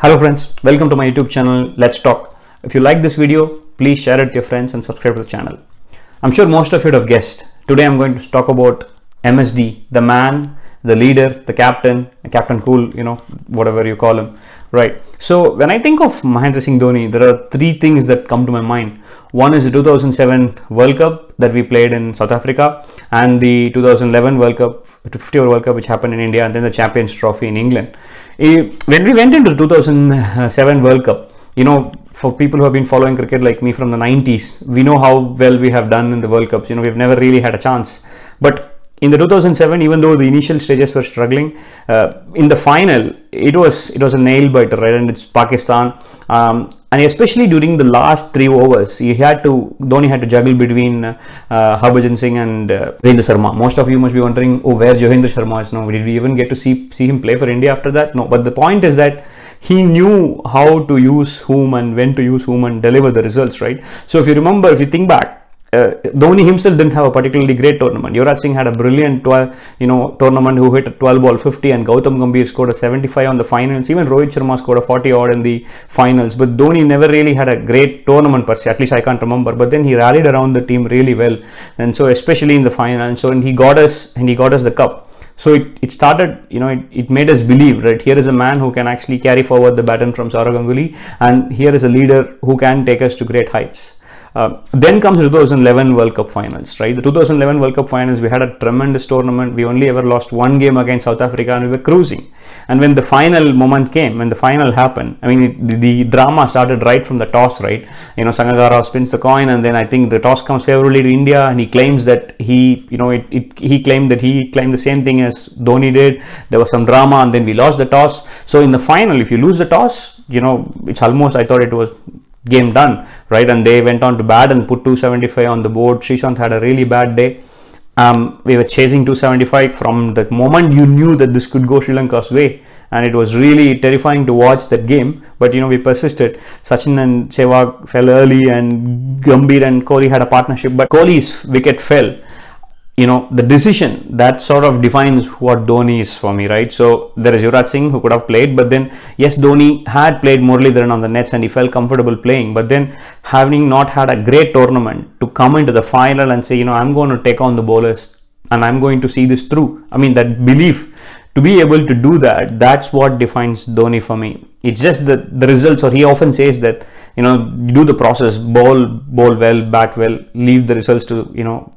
Hello friends, welcome to my YouTube channel, Let's Talk. If you like this video, please share it with your friends and subscribe to the channel. I'm sure most of you have guessed. Today I'm going to talk about MSD, the man, the leader, the Captain Cool, whatever you call him, right? So when I think of Mahendra Singh Dhoni, there are three things that come to my mind. One is the 2007 World Cup that we played in South Africa, and the 2011 World Cup, 50-over World Cup which happened in India, and then the Champions Trophy in England. When we went into the 2007 World Cup, for people who have been following cricket like me from the 90s, we know how well we have done in the World Cups. We've never really had a chance. But in the 2007, even though the initial stages were struggling, in the final, it was a nail biter, right? And it's Pakistan. And especially during the last 3 overs, Dhoni had to juggle between Harbhajan Singh and Johendra Sharma. Most of you must be wondering, where Johendra Sharma is now. Did we even get to see him play for India after that? No. But the point is that he knew how to use whom and when to use whom and deliver the results, right? So if you think back, Dhoni himself didn't have a particularly great tournament. Yuvraj Singh had a brilliant tournament who hit a 12-ball 50, and Gautam Gambhir scored a 75 on the finals. Even Rohit Sharma scored a 40 odd in the finals. But Dhoni never really had a great tournament per se, at least I can't remember. But then he rallied around the team really well, and so especially in the final, and he got us the cup. So it started, it made us believe, right? Here is a man who can actually carry forward the baton from Sourav Ganguly, and here is a leader who can take us to great heights. Then comes the 2011 World Cup finals, right? The 2011 World Cup finals, we had a tremendous tournament. We only ever lost one game against South Africa, and we were cruising. And when the final moment came, when the final happened, the drama started right from the toss, right? Sangakkara spins the coin, and then I think the toss comes favorably to India, and he claims that he claimed the same thing as Dhoni did. There was some drama, and then we lost the toss. So in the final, if you lose the toss, it's almost, I thought it was game done, right? And they went on to bat and put 275 on the board. Sreesanth had a really bad day. We were chasing 275 from the moment you knew that this could go Sri Lanka's way, and it was really terrifying to watch that game. But we persisted. Sachin and Sehwag fell early, and Gambhir and Kohli had a partnership, but Kohli's wicket fell. The decision that sort of defines what Dhoni is for me, right? So there is Yuvraj Singh who could have played, but then yes, Dhoni had played Muralidharan on the nets and he felt comfortable playing, but then having not had a great tournament, to come into the final and say, I'm going to take on the bowlers and I'm going to see this through. that belief, to be able to do that, that's what defines Dhoni for me. It's just the results, or he often says that, do the process, bowl well, bat well, leave the results to,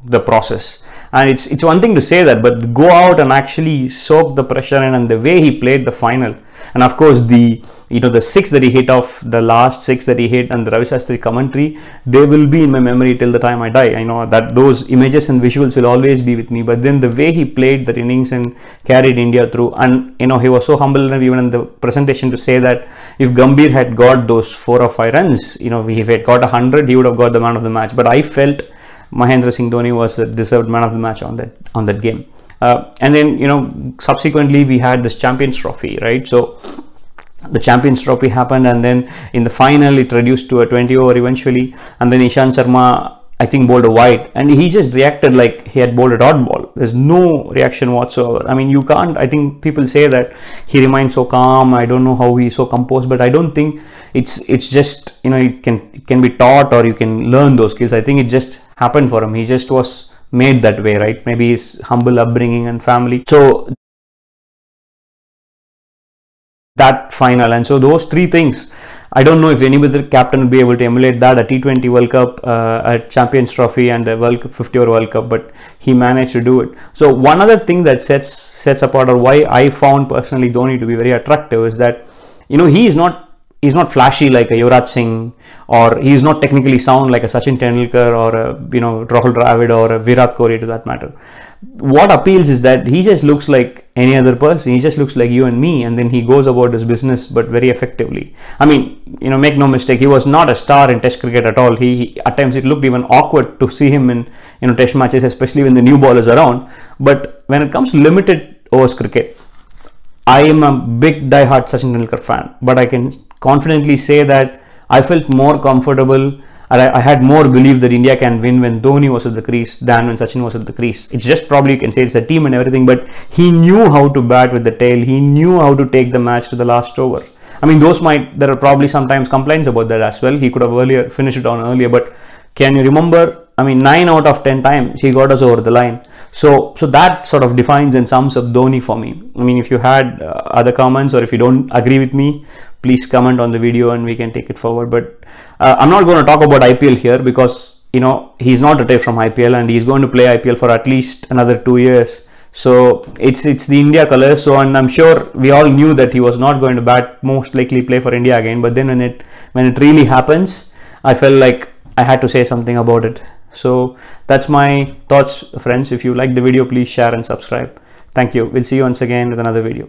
the process. And it's one thing to say that, but go out and actually soak the pressure in, and the way he played the final, and of course the 6 that he hit off, the last 6 that he hit, and the Ravi Shastri commentary, they will be in my memory till the time I die. I know that those images and visuals will always be with me. But then the way he played that innings and carried India through, and he was so humble enough even in the presentation to say that if Gambhir had got those 4 or 5 runs, if he had got 100, he would have got the man of the match. But I felt Mahendra Singh Dhoni was a deserved man of the match on that game. And then subsequently we had this Champions Trophy, right? So the Champions Trophy happened, and then in the final it reduced to a 20 over eventually, and then Ishant Sharma, I think, bowled a wide, and he just reacted like he had bowled a dot ball. There's no reaction whatsoever. You can't, I think people say that he remains so calm. I don't know how he's so composed, but I don't think it's just, it can be taught, or you can learn those skills. I think it just happened for him. He just was made that way, right? Maybe his humble upbringing and family. So that final, and so those 3 things, I don't know if any other captain will be able to emulate that, a T20 World Cup, a Champions Trophy, and a 50-over World Cup, but he managed to do it. So one other thing that sets apart, or why I found personally Dhoni to be very attractive, is that he's not flashy like a Yuvraj Singh, or he's not technically sound like a Sachin Tendulkar, or a Rahul Dravid, or a Virat Kohli to that matter. What appeals is that he just looks like any other person. He just looks like you and me, and then he goes about his business, but very effectively. Make no mistake, he was not a star in Test cricket at all. He at times it looked even awkward to see him in Test matches, especially when the new ball is around. But when it comes to limited overs cricket, I am a big die-hard Sachin Tendulkar fan, but I can confidently say that I felt more comfortable I had more belief that India can win when Dhoni was at the crease than when Sachin was at the crease. It's just probably you can say it's a team and everything, but he knew how to bat with the tail. He knew how to take the match to the last over. I mean, there are probably sometimes complaints about that as well. He could have finished it on earlier, but can you remember? I mean, 9 out of 10 times he got us over the line. So that sort of defines and sums up Dhoni for me. I mean, if you had other comments, or if you don't agree with me, please comment on the video and we can take it forward. But I'm not going to talk about IPL here, because he's not retired from IPL and he's going to play IPL for at least another 2 years. So it's the India colors. So, and I'm sure we all knew that he was not going to most likely play for India again. But then when it really happens, I felt like I had to say something about it. So that's my thoughts, friends. If you like the video, please share and subscribe. Thank you. We'll see you once again with another video.